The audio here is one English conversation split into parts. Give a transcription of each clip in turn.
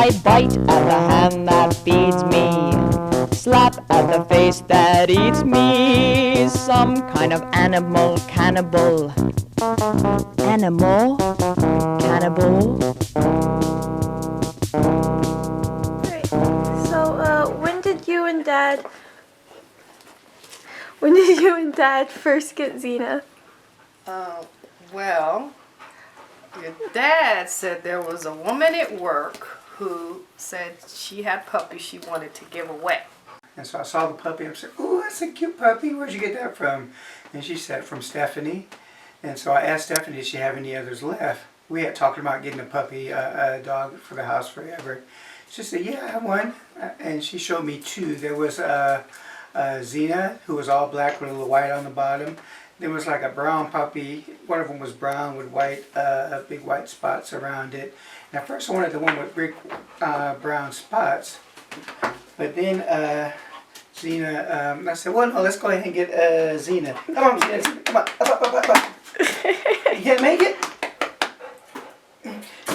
I bite at the hand that feeds me, slap at the face that eats me. Some kind of animal cannibal. Animal cannibal. Great. So, when did you and Dad first get Xena? Well, your dad said there was a woman at work who said she had puppies she wanted to give away. And so I saw the puppy and I said, "Ooh, that's a cute puppy. Where'd you get that from?" And she said, "From Stephanie." And so I asked Stephanie, "Did she have any others left?" We had talked about getting a puppy, a dog for the house forever. She said, "Yeah, I have one." And she showed me two. There was Xena, who was all black with a little white on the bottom. There was like a brown puppy. One of them was brown with white, big white spots around it. And at first I wanted the one with big brown spots. But then Xena, I said, "Well, no, let's go ahead and get Xena. Come on, Xena, come on, up. You can't make it?"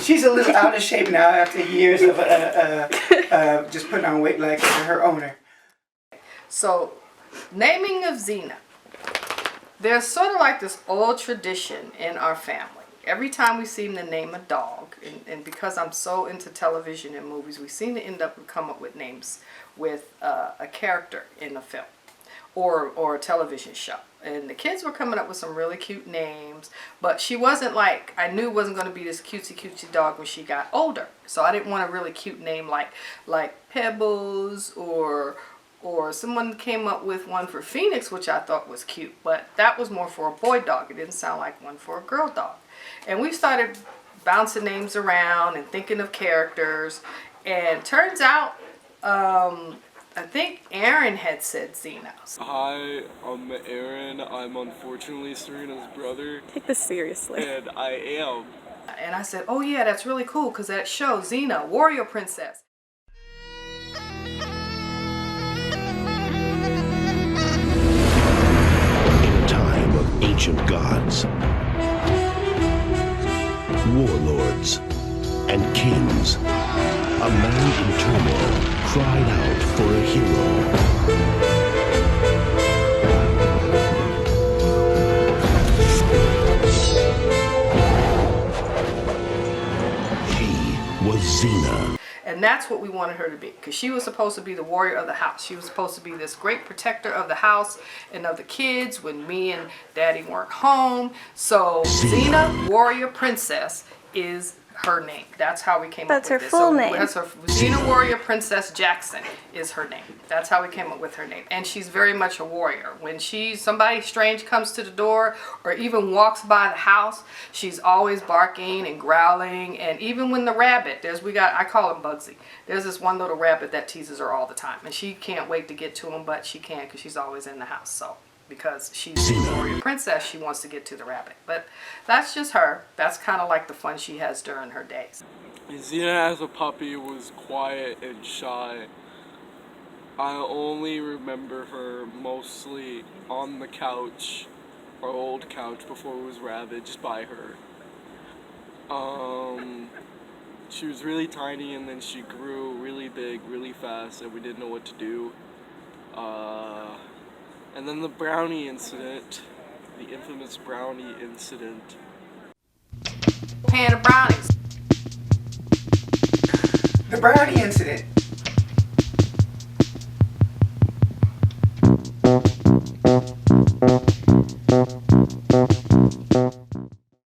She's a little out of shape now after years of just putting on weight like her owner. So, naming of Xena. There's sort of like this old tradition in our family. Every time we seem to name a dog, and because I'm so into television and movies, we seem to end up come up with names with a character in a film or a television show. And the kids were coming up with some really cute names, but she wasn't like, I knew it wasn't going to be this cutesy dog when she got older. So I didn't want a really cute name like Pebbles, or someone came up with one for Phoenix, which I thought was cute, but that was more for a boy dog. It didn't sound like one for a girl dog. And we started bouncing names around and thinking of characters, and turns out I think Aaron had said Xena. Hi, I'm Aaron. I'm unfortunately Serena's brother. Take this seriously. And I am. And I said, "Oh yeah, that's really cool, because that show, Xena, Warrior Princess." In a time of ancient gods, warlords, and kings, a man in turmoil cried out for a hero. She was Xena. And that's what we wanted her to be, because she was supposed to be the warrior of the house. She was supposed to be this great protector of the house and of the kids when me and Daddy weren't home. So Xena, Warrior Princess, is her name. That's how we came up with her this. full name. That's her, Xena Warrior Princess Jackson is her name. That's how we came up with her name. And she's very much a warrior. When somebody strange comes to the door or even walks by the house, she's always barking and growling. And even when the rabbit, I call him Bugsy. There's this one little rabbit that teases her all the time, and she can't wait to get to him, but she can't because she's always in the house. So because she's a warrior princess, she wants to get to the rabbit. But that's just her. That's kind of like the fun she has during her days. Xena as a puppy was quiet and shy. I only remember her mostly on the couch, our old couch before it was ravaged by her. She was really tiny, and then she grew really big really fast, and we didn't know what to do. And then the brownie incident, the infamous brownie incident. Pan of brownies. The brownie incident.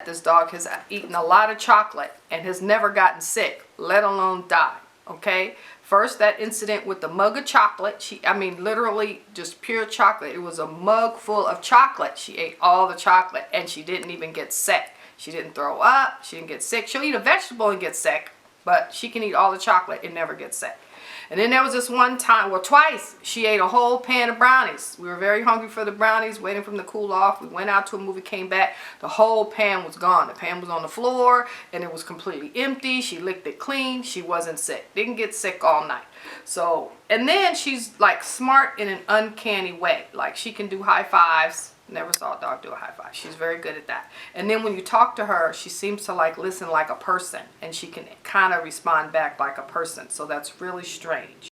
This dog has eaten a lot of chocolate and has never gotten sick, let alone die. Okay? First, that incident with the mug of chocolate. Literally just pure chocolate. It was a mug full of chocolate. She ate all the chocolate and she didn't even get sick. She didn't throw up. She didn't get sick. She'll eat a vegetable and get sick, but she can eat all the chocolate and never get sick. And then there was this one time, well, twice, she ate a whole pan of brownies. We were very hungry for the brownies, waiting for them to cool off. We went out to a movie, came back. The whole pan was gone. The pan was on the floor, and it was completely empty. She licked it clean. She wasn't sick. Didn't get sick all night. So, and then she's like smart in an uncanny way. Like she can do high fives. Never saw a dog do a high five. She's very good at that. And then when you talk to her, she seems to like listen like a person, and she can kind of respond back like a person. So that's really strange.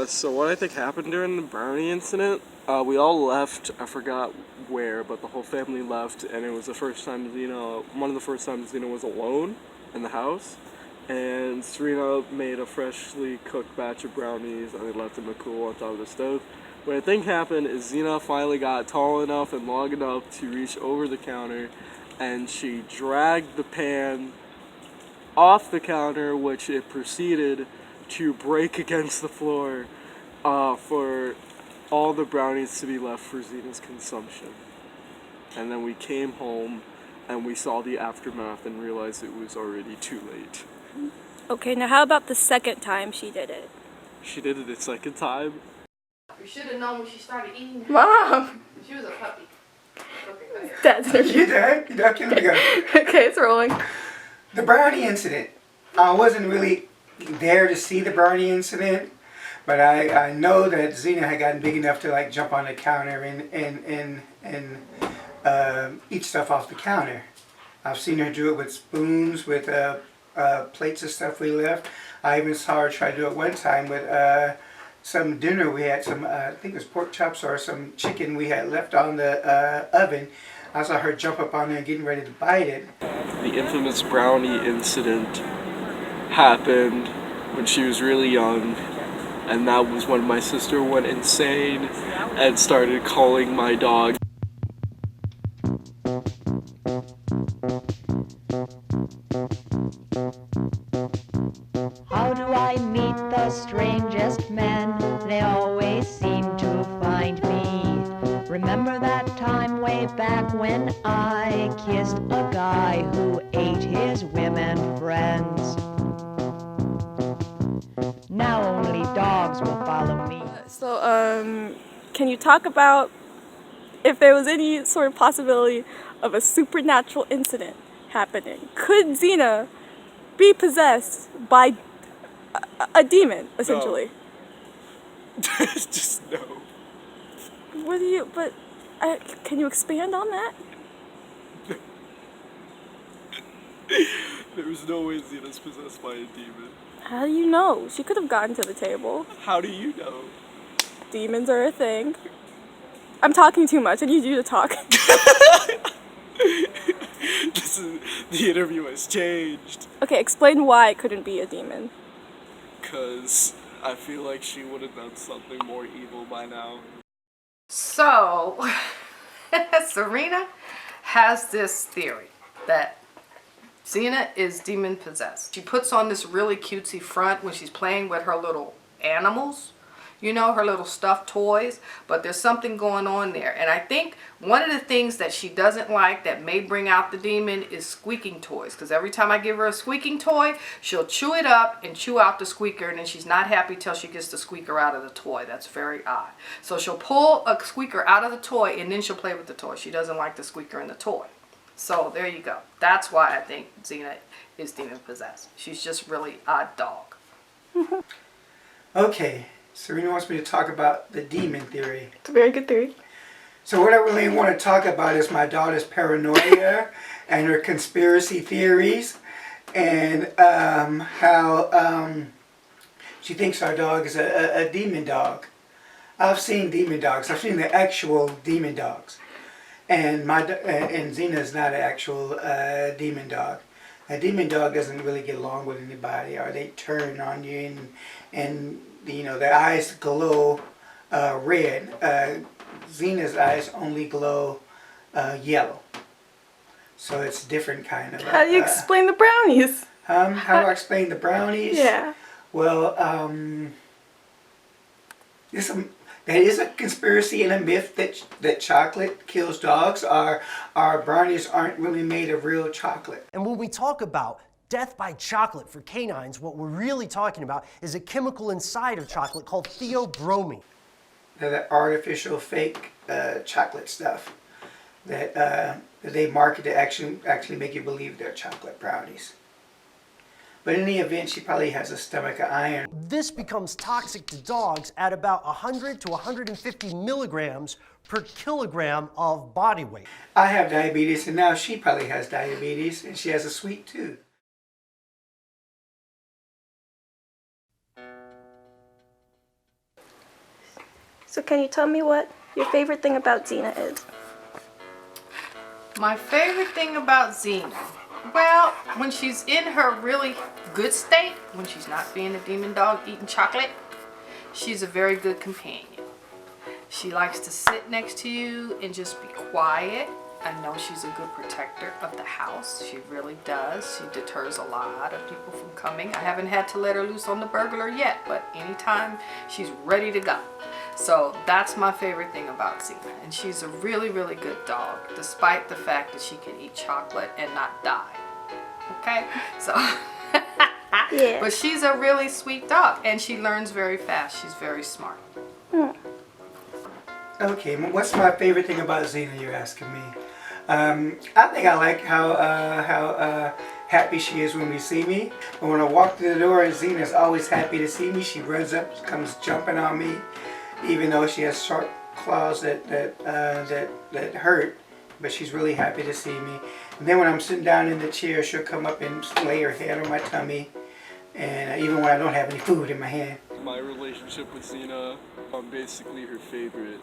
So what I think happened during the brownie incident, we all left, I forgot where, but the whole family left, and it was the first time one of the first times Xena was alone in the house, and Serena made a freshly cooked batch of brownies, and they left them to cool on top of the stove. What I think happened is Xena finally got tall enough and long enough to reach over the counter, and she dragged the pan off the counter, which it proceeded to break against the floor for all the brownies to be left for Xena's consumption. And then we came home and we saw the aftermath and realized it was already too late. Okay, now how about the second time she did it? She did it the second time. You should have known when she started eating. Mom! She was a puppy. Okay, go ahead. Dad's interview. You done? You done? Here we go. Okay, it's rolling. The brownie incident. I wasn't really there to see the brownie incident, but I know that Xena had gotten big enough to like jump on the counter and eat stuff off the counter. I've seen her do it with spoons, with plates of stuff we left. I even saw her try to do it one time with some dinner we had, some I think it was pork chops or some chicken we had left on the oven. I saw her jump up on there getting ready to bite it. The infamous brownie incident happened when she was really young, and that was when my sister went insane and started calling my dog. How do I meet the strangest men? They always seem to find me. Remember that time way back when I kissed a guy who ate his women friends? Now only dogs will follow me. So, can you talk about if there was any sort of possibility of a supernatural incident happening? Could Xena be possessed by a demon, essentially? No. Just no. What do you, but, can you expand on that? There's no way Xena's possessed by a demon. How do you know? She could have gotten to the table. How do you know? Demons are a thing. I'm talking too much. I need you to talk. The interview has changed. Okay, explain why it couldn't be a demon. Because I feel like she would have done something more evil by now. So, Serena has this theory that Xena is demon possessed. She puts on this really cutesy front when she's playing with her little animals, you know, her little stuffed toys, but there's something going on there. And I think one of the things that she doesn't like that may bring out the demon is squeaking toys, because every time I give her a squeaking toy, she'll chew it up and chew out the squeaker, and then she's not happy till she gets the squeaker out of the toy. That's very odd. So she'll pull a squeaker out of the toy and then she'll play with the toy. She doesn't like the squeaker in the toy. So there you go. That's why I think Xena is demon possessed. She's just really odd dog. Okay, Serena wants me to talk about the demon theory. It's a very good theory. So what I really want to talk about is my daughter's paranoia and her conspiracy theories, and how she thinks our dog is a demon dog. I've seen demon dogs. I've seen the actual demon dogs. And and Xena is not an actual demon dog. A demon dog doesn't really get along with anybody, or they turn on you and you know, their eyes glow red. Xena's eyes only glow yellow. So it's different kind of. How do you explain the brownies? How do I explain the brownies? Yeah. Well, there is a conspiracy and a myth that chocolate kills dogs. Our brownies aren't really made of real chocolate. And when we talk about death by chocolate for canines, what we're really talking about is a chemical inside of chocolate called theobromine. They're that artificial fake chocolate stuff that they market to actually make you believe they're chocolate brownies. But in the event, she probably has a stomach of iron. This becomes toxic to dogs at about 100 to 150 milligrams per kilogram of body weight. I have diabetes, and now she probably has diabetes, and she has a sweet tooth. So can you tell me what your favorite thing about Xena is? My favorite thing about Xena, well, when she's in her really good state, when she's not being a demon dog eating chocolate, she's a very good companion. She likes to sit next to you and just be quiet. I know she's a good protector of the house. She really does. She deters a lot of people from coming. I haven't had to let her loose on the burglar yet, but anytime she's ready to go. So that's my favorite thing about Xena. And she's a really, really good dog, despite the fact that she can eat chocolate and not die. Okay? So, Yeah. but she's a really sweet dog, and she learns very fast. She's very smart. Okay, what's my favorite thing about Xena, you're asking me? I think I like how happy she is when we see me. But when I walk through the door, Xena's always happy to see me. She runs up, comes jumping on me, even though she has sharp claws that hurt. But she's really happy to see me. And then when I'm sitting down in the chair, she'll come up and lay her head on my tummy. And even when I don't have any food in my hand. My relationship with Xena, I'm basically her favorite.